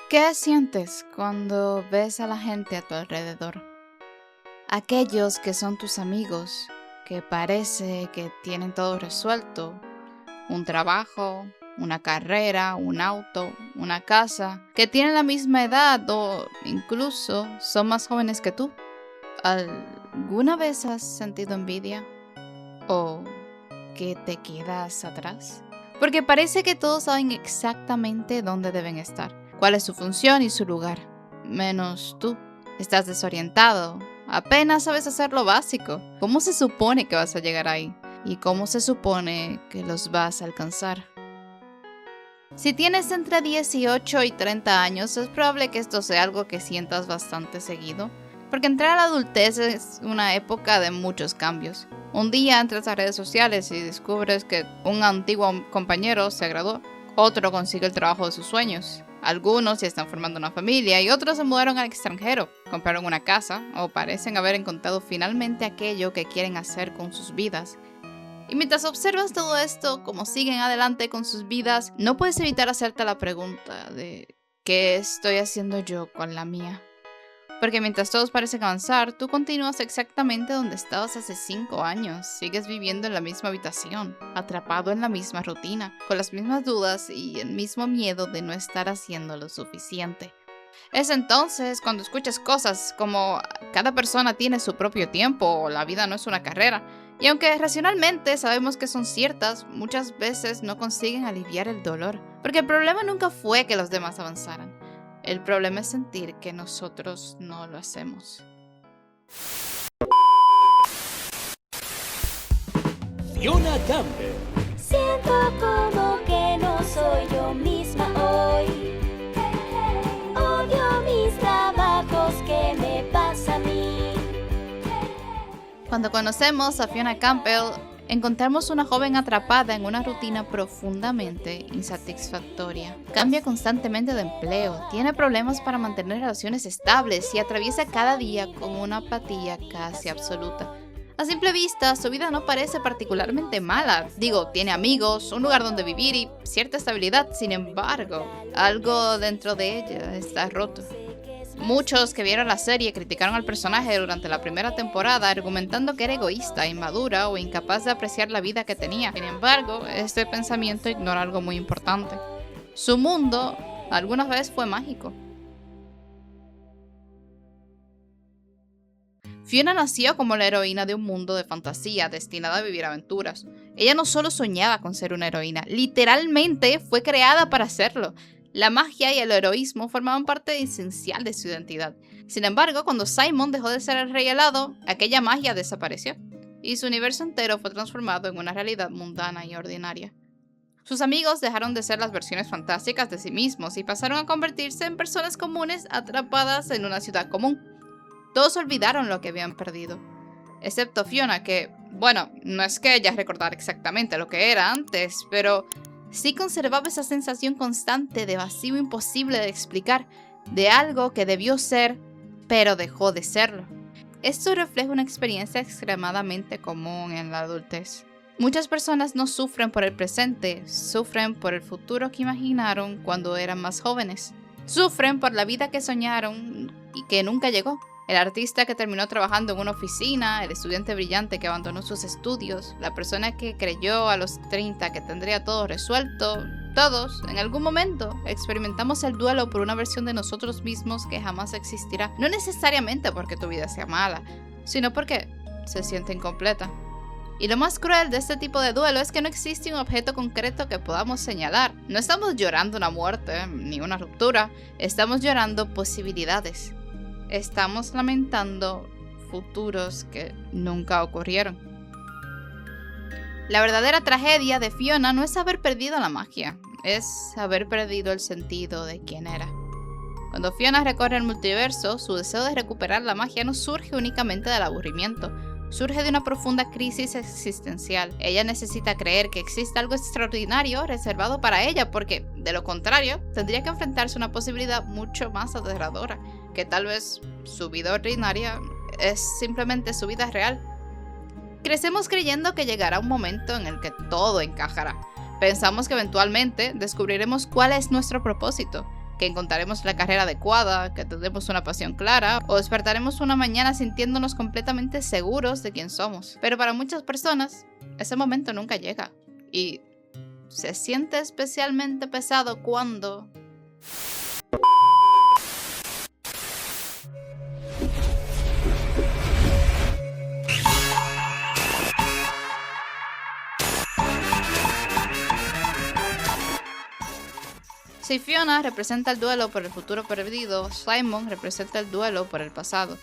¿Qué sientes cuando ves a la gente a tu alrededor? Aquellos que son tus amigos, que parece que tienen todo resuelto, un trabajo, una carrera, un auto, una casa, que tienen la misma edad o incluso son más jóvenes que tú. ¿Alguna vez has sentido envidia? ¿O que te quedas atrás? Porque parece que todos saben exactamente dónde deben estar, cuál es su función y su lugar, menos tú. Estás desorientado, apenas sabes hacer lo básico. ¿Cómo se supone que vas a llegar ahí? ¿Y cómo se supone que los vas a alcanzar? Si tienes entre 18 y 30 años, es probable que esto sea algo que sientas bastante seguido, porque entrar a la adultez es una época de muchos cambios. Un día entras a redes sociales y descubres que un antiguo compañero se graduó, otro consigue el trabajo de sus sueños, algunos ya están formando una familia y otros se mudaron al extranjero, compraron una casa o parecen haber encontrado finalmente aquello que quieren hacer con sus vidas. Y mientras observas todo esto, cómo siguen adelante con sus vidas, no puedes evitar hacerte la pregunta de ¿qué estoy haciendo yo con la mía? Porque mientras todos parecen avanzar, tú continúas exactamente donde estabas hace 5 años. Sigues viviendo en la misma habitación, atrapado en la misma rutina, con las mismas dudas y el mismo miedo de no estar haciendo lo suficiente. Es entonces cuando escuchas cosas como cada persona tiene su propio tiempo o la vida no es una carrera. Y aunque racionalmente sabemos que son ciertas, muchas veces no consiguen aliviar el dolor. Porque el problema nunca fue que los demás avanzaran. El problema es sentir que nosotros no lo hacemos. Fiona Campbell. Siento como que no soy yo misma hoy. Odio mis trabajos, ¿qué me pasa a mí? Cuando conocemos a Fiona Campbell, encontramos una joven atrapada en una rutina profundamente insatisfactoria. Cambia constantemente de empleo, tiene problemas para mantener relaciones estables y atraviesa cada día con una apatía casi absoluta. A simple vista, su vida no parece particularmente mala. Tiene amigos, un lugar donde vivir y cierta estabilidad. Sin embargo, algo dentro de ella está roto. Muchos que vieron la serie criticaron al personaje durante la primera temporada, argumentando que era egoísta, inmadura o incapaz de apreciar la vida que tenía. Sin embargo, este pensamiento ignora algo muy importante. Su mundo alguna vez fue mágico. Fiona nació como la heroína de un mundo de fantasía destinada a vivir aventuras. Ella no solo soñaba con ser una heroína, literalmente fue creada para hacerlo. La magia y el heroísmo formaban parte esencial de su identidad. Sin embargo, cuando Simon dejó de ser el rey helado, aquella magia desapareció, y su universo entero fue transformado en una realidad mundana y ordinaria. Sus amigos dejaron de ser las versiones fantásticas de sí mismos y pasaron a convertirse en personas comunes atrapadas en una ciudad común. Todos olvidaron lo que habían perdido, excepto Fiona, que, no es que ella recordara exactamente lo que era antes, pero sí conservaba esa sensación constante de vacío imposible de explicar, de algo que debió ser, pero dejó de serlo. Esto refleja una experiencia extremadamente común en la adultez. Muchas personas no sufren por el presente, sufren por el futuro que imaginaron cuando eran más jóvenes. Sufren por la vida que soñaron y que nunca llegó. El artista que terminó trabajando en una oficina, el estudiante brillante que abandonó sus estudios, la persona que creyó a los 30 que tendría todo resuelto. Todos, en algún momento, experimentamos el duelo por una versión de nosotros mismos que jamás existirá. No necesariamente porque tu vida sea mala, sino porque se siente incompleta. Y lo más cruel de este tipo de duelo es que no existe un objeto concreto que podamos señalar. No estamos llorando una muerte, ni una ruptura, estamos llorando posibilidades. Estamos lamentando futuros que nunca ocurrieron. La verdadera tragedia de Fiona no es haber perdido la magia, es haber perdido el sentido de quién era. Cuando Fiona recorre el multiverso, su deseo de recuperar la magia no surge únicamente del aburrimiento, surge de una profunda crisis existencial. Ella necesita creer que existe algo extraordinario reservado para ella, porque, de lo contrario, tendría que enfrentarse a una posibilidad mucho más aterradora, que tal vez su vida ordinaria es simplemente su vida real. Crecemos creyendo que llegará un momento en el que todo encajará. Pensamos que eventualmente descubriremos cuál es nuestro propósito, que encontraremos la carrera adecuada, que tendremos una pasión clara, o despertaremos una mañana sintiéndonos completamente seguros de quién somos. Pero para muchas personas, ese momento nunca llega. Y se siente especialmente pesado cuando... Si Fiona representa el duelo por el futuro perdido, Simon representa el duelo por el pasado.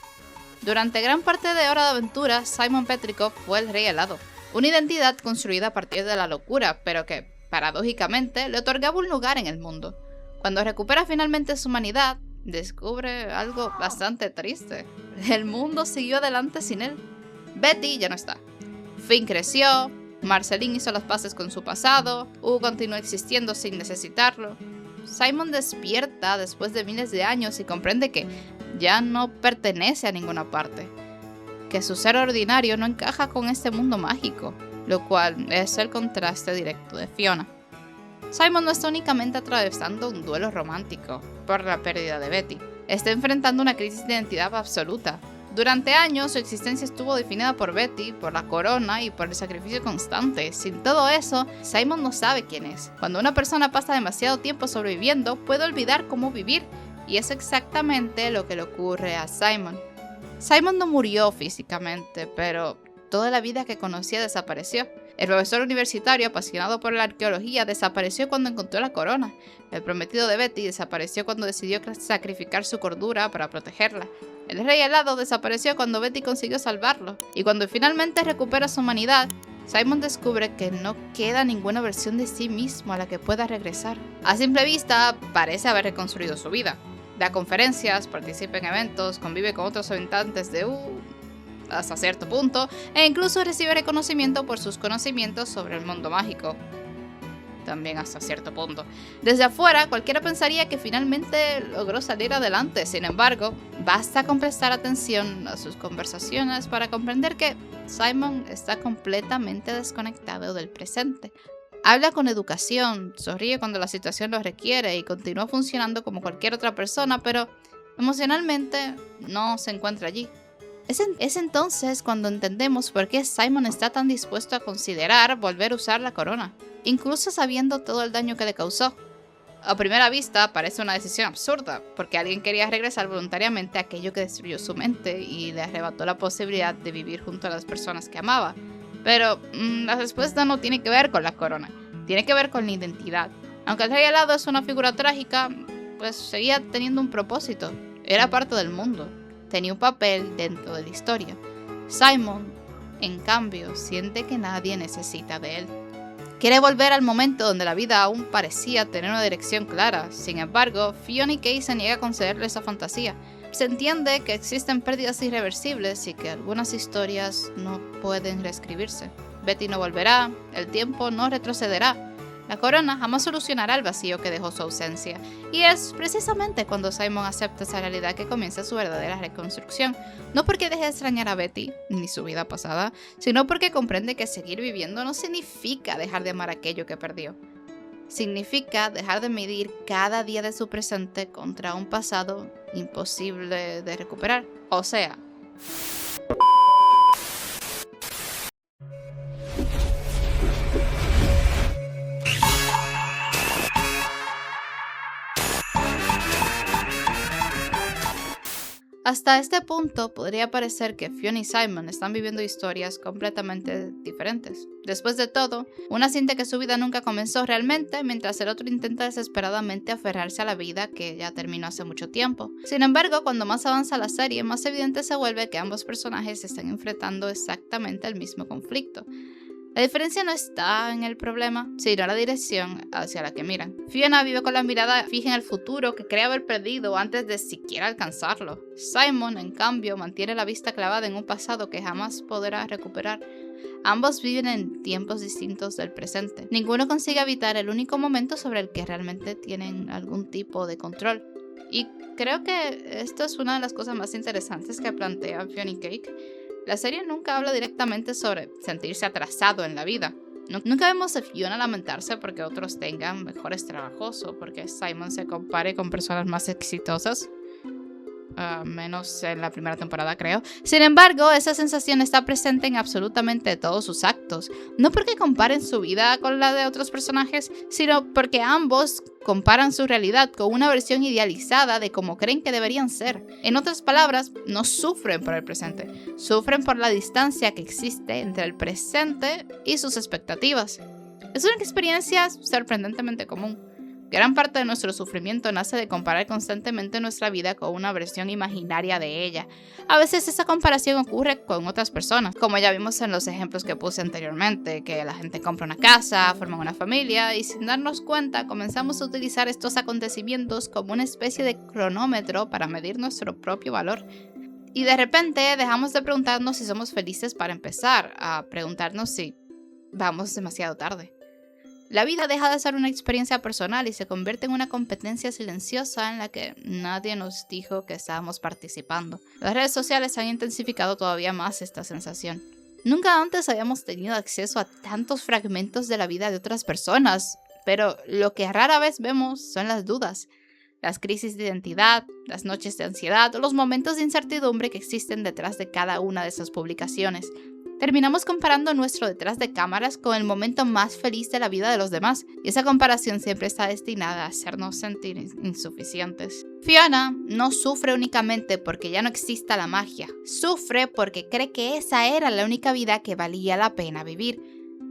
Durante gran parte de Hora de Aventura, Simon Petrikov fue el Rey Helado, una identidad construida a partir de la locura, pero que, paradójicamente, le otorgaba un lugar en el mundo. Cuando recupera finalmente su humanidad, descubre algo bastante triste. El mundo siguió adelante sin él. Betty ya no está. Finn creció, Marceline hizo las paces con su pasado, Hugo continuó existiendo sin necesitarlo. Simon despierta después de miles de años y comprende que ya no pertenece a ninguna parte, que su ser ordinario no encaja con este mundo mágico, lo cual es el contraste directo de Fiona. Simon no está únicamente atravesando un duelo romántico por la pérdida de Betty, está enfrentando una crisis de identidad absoluta. Durante años su existencia estuvo definida por Betty, por la corona y por el sacrificio constante. Sin todo eso, Simon no sabe quién es. Cuando una persona pasa demasiado tiempo sobreviviendo, puede olvidar cómo vivir, y es exactamente lo que le ocurre a Simon. Simon no murió físicamente, pero toda la vida que conocía desapareció. El profesor universitario apasionado por la arqueología desapareció cuando encontró la corona. El prometido de Betty desapareció cuando decidió sacrificar su cordura para protegerla. El Rey Helado desapareció cuando Betty consiguió salvarlo. Y cuando finalmente recupera su humanidad, Simon descubre que no queda ninguna versión de sí mismo a la que pueda regresar. A simple vista, parece haber reconstruido su vida. Da conferencias, participa en eventos, convive con otros habitantes de hasta cierto punto, e incluso recibe reconocimiento por sus conocimientos sobre el mundo mágico. También hasta cierto punto. Desde afuera, cualquiera pensaría que finalmente logró salir adelante. Sin embargo, basta con prestar atención a sus conversaciones para comprender que Simon está completamente desconectado del presente. Habla con educación, sonríe cuando la situación lo requiere y continúa funcionando como cualquier otra persona, pero emocionalmente no se encuentra allí. Es entonces cuando entendemos por qué Simon está tan dispuesto a considerar volver a usar la corona, incluso sabiendo todo el daño que le causó. A primera vista parece una decisión absurda, porque alguien quería regresar voluntariamente a aquello que destruyó su mente y le arrebató la posibilidad de vivir junto a las personas que amaba. Pero la respuesta no tiene que ver con la corona, tiene que ver con la identidad. Aunque el Rey Helado es una figura trágica, pues seguía teniendo un propósito, era parte del mundo. Tenía un papel dentro de la historia. Simon, en cambio, siente que nadie necesita de él. Quiere volver al momento donde la vida aún parecía tener una dirección clara. Sin embargo, Fiona y Kay se niega a concederle esa fantasía. Se entiende que existen pérdidas irreversibles y que algunas historias no pueden reescribirse. Betty no volverá, el tiempo no retrocederá. La corona jamás solucionará el vacío que dejó su ausencia, y es precisamente cuando Simon acepta esa realidad que comienza su verdadera reconstrucción, no porque deje de extrañar a Betty, ni su vida pasada, sino porque comprende que seguir viviendo no significa dejar de amar aquello que perdió. Significa dejar de medir cada día de su presente contra un pasado imposible de recuperar. O sea, hasta este punto podría parecer que Fiona y Simon están viviendo historias completamente diferentes. Después de todo, una siente que su vida nunca comenzó realmente, mientras el otro intenta desesperadamente aferrarse a la vida que ya terminó hace mucho tiempo. Sin embargo, cuando más avanza la serie, más evidente se vuelve que ambos personajes están enfrentando exactamente el mismo conflicto. La diferencia no está en el problema, sino la dirección hacia la que miran. Fiona vive con la mirada fija en el futuro que cree haber perdido antes de siquiera alcanzarlo. Simon, en cambio, mantiene la vista clavada en un pasado que jamás podrá recuperar. Ambos viven en tiempos distintos del presente. Ninguno consigue evitar el único momento sobre el que realmente tienen algún tipo de control. Y creo que esto es una de las cosas más interesantes que plantea Fiona y Cake. La serie nunca habla directamente sobre sentirse atrasado en la vida. Nunca vemos a Fiona lamentarse porque otros tengan mejores trabajos o porque Simon se compare con personas más exitosas. Menos en la primera temporada, creo. Sin embargo, esa sensación está presente en absolutamente todos sus actos. No porque comparen su vida con la de otros personajes, sino porque ambos comparan su realidad con una versión idealizada de cómo creen que deberían ser. En otras palabras, no sufren por el presente, sufren por la distancia que existe entre el presente y sus expectativas. Es una experiencia sorprendentemente común. Gran parte de nuestro sufrimiento nace de comparar constantemente nuestra vida con una versión imaginaria de ella. A veces esa comparación ocurre con otras personas, como ya vimos en los ejemplos que puse anteriormente, que la gente compra una casa, forma una familia y sin darnos cuenta comenzamos a utilizar estos acontecimientos como una especie de cronómetro para medir nuestro propio valor. Y de repente dejamos de preguntarnos si somos felices para empezar, a preguntarnos si vamos demasiado tarde. La vida deja de ser una experiencia personal y se convierte en una competencia silenciosa en la que nadie nos dijo que estábamos participando. Las redes sociales han intensificado todavía más esta sensación. Nunca antes habíamos tenido acceso a tantos fragmentos de la vida de otras personas, pero lo que rara vez vemos son las dudas, las crisis de identidad, las noches de ansiedad o los momentos de incertidumbre que existen detrás de cada una de esas publicaciones. Terminamos comparando nuestro detrás de cámaras con el momento más feliz de la vida de los demás, y esa comparación siempre está destinada a hacernos sentir insuficientes. Fiona no sufre únicamente porque ya no exista la magia, sufre porque cree que esa era la única vida que valía la pena vivir.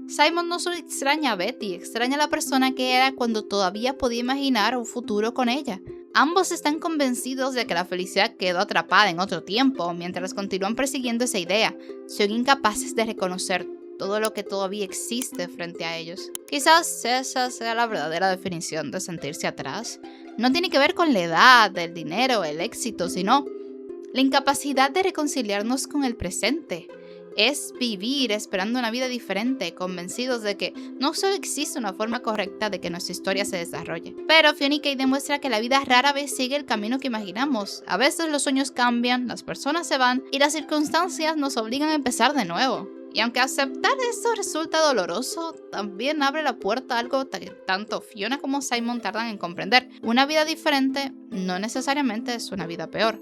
Simon no solo extraña a Betty, extraña a la persona que era cuando todavía podía imaginar un futuro con ella. Ambos están convencidos de que la felicidad quedó atrapada en otro tiempo, mientras continúan persiguiendo esa idea. Son incapaces de reconocer todo lo que todavía existe frente a ellos. Quizás esa sea la verdadera definición de sentirse atrás. No tiene que ver con la edad, el dinero, el éxito, sino la incapacidad de reconciliarnos con el presente. Es vivir esperando una vida diferente, convencidos de que no solo existe una forma correcta de que nuestra historia se desarrolle. Pero Fiona y Kate demuestra que la vida rara vez sigue el camino que imaginamos. A veces los sueños cambian, las personas se van y las circunstancias nos obligan a empezar de nuevo. Y aunque aceptar eso resulta doloroso, también abre la puerta a algo que tanto Fiona como Simon tardan en comprender. Una vida diferente no necesariamente es una vida peor.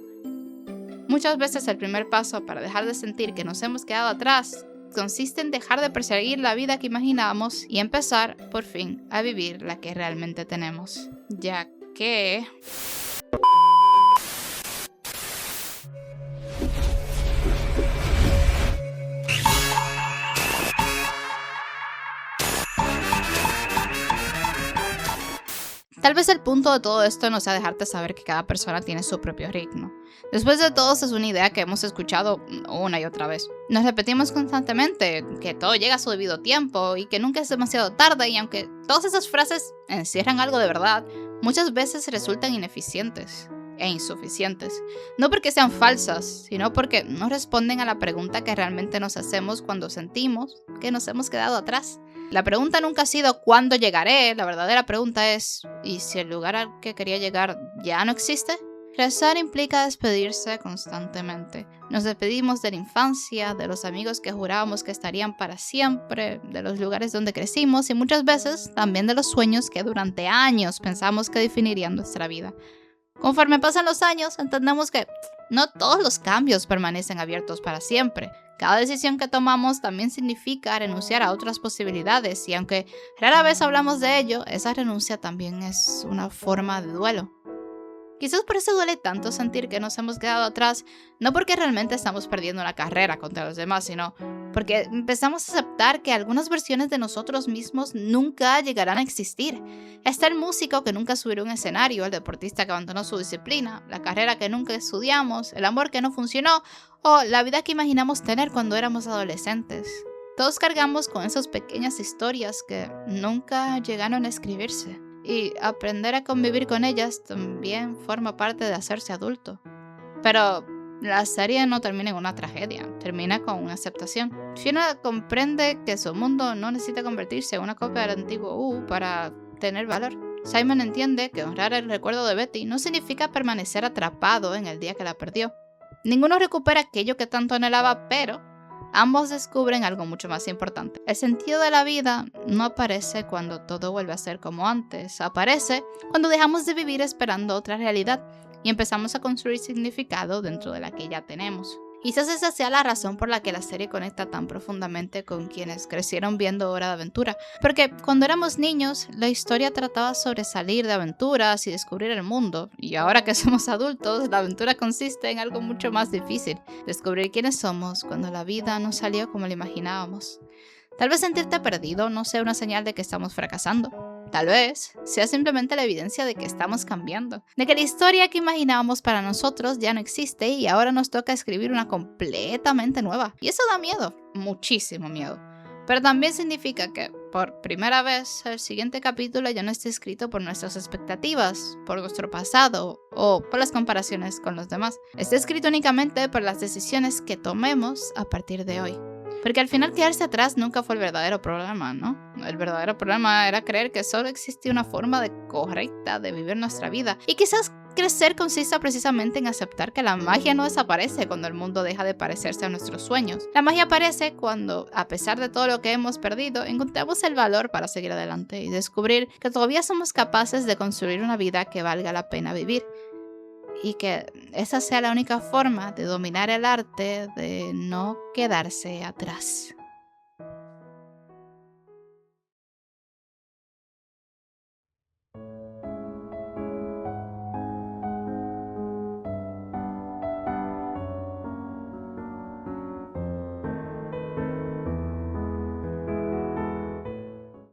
Muchas veces el primer paso para dejar de sentir que nos hemos quedado atrás consiste en dejar de perseguir la vida que imaginábamos y empezar, por fin, a vivir la que realmente tenemos. Ya que... Tal vez el punto de todo esto no sea dejarte saber que cada persona tiene su propio ritmo. Después de todo, es una idea que hemos escuchado una y otra vez. Nos repetimos constantemente que todo llega a su debido tiempo y que nunca es demasiado tarde, y aunque todas esas frases encierran algo de verdad, muchas veces resultan ineficientes e insuficientes. No porque sean falsas, sino porque no responden a la pregunta que realmente nos hacemos cuando sentimos que nos hemos quedado atrás. La pregunta nunca ha sido ¿cuándo llegaré? La verdadera pregunta es ¿y si el lugar al que quería llegar ya no existe? Crecer implica despedirse constantemente. Nos despedimos de la infancia, de los amigos que jurábamos que estarían para siempre, de los lugares donde crecimos y muchas veces también de los sueños que durante años pensamos que definirían nuestra vida. Conforme pasan los años, entendemos que no todos los cambios permanecen abiertos para siempre. Cada decisión que tomamos también significa renunciar a otras posibilidades, y aunque rara vez hablamos de ello, esa renuncia también es una forma de duelo. Quizás por eso duele tanto sentir que nos hemos quedado atrás, no porque realmente estamos perdiendo una carrera contra los demás, sino porque empezamos a aceptar que algunas versiones de nosotros mismos nunca llegarán a existir. Está el músico que nunca subió a un escenario, el deportista que abandonó su disciplina, la carrera que nunca estudiamos, el amor que no funcionó, o la vida que imaginamos tener cuando éramos adolescentes. Todos cargamos con esas pequeñas historias que nunca llegaron a escribirse. Y aprender a convivir con ellas también forma parte de hacerse adulto. Pero la serie no termina en una tragedia, termina con una aceptación. Fiona comprende que su mundo no necesita convertirse en una copia del antiguo para tener valor. Simon entiende que honrar el recuerdo de Betty no significa permanecer atrapado en el día que la perdió. Ninguno recupera aquello que tanto anhelaba, pero Ambos descubren algo mucho más importante. El sentido de la vida no aparece cuando todo vuelve a ser como antes. Aparece cuando dejamos de vivir esperando otra realidad y empezamos a construir significado dentro de la que ya tenemos. Quizás esa sea la razón por la que la serie conecta tan profundamente con quienes crecieron viendo Hora de Aventura. Porque cuando éramos niños, la historia trataba sobre salir de aventuras y descubrir el mundo. Y ahora que somos adultos, la aventura consiste en algo mucho más difícil. Descubrir quiénes somos cuando la vida no salió como lo imaginábamos. Tal vez sentirte perdido no sea una señal de que estamos fracasando. Tal vez sea simplemente la evidencia de que estamos cambiando, de que la historia que imaginábamos para nosotros ya no existe y ahora nos toca escribir una completamente nueva. Y eso da miedo, muchísimo miedo. Pero también significa que, por primera vez, el siguiente capítulo ya no está escrito por nuestras expectativas, por nuestro pasado o por las comparaciones con los demás. Está escrito únicamente por las decisiones que tomemos a partir de hoy. Porque al final quedarse atrás nunca fue el verdadero problema, ¿no? El verdadero problema era creer que solo existía una forma correcta de vivir nuestra vida. Y quizás crecer consista precisamente en aceptar que la magia no desaparece cuando el mundo deja de parecerse a nuestros sueños. La magia aparece cuando, a pesar de todo lo que hemos perdido, encontramos el valor para seguir adelante y descubrir que todavía somos capaces de construir una vida que valga la pena vivir. Y que esa sea la única forma de dominar el arte de no quedarse atrás.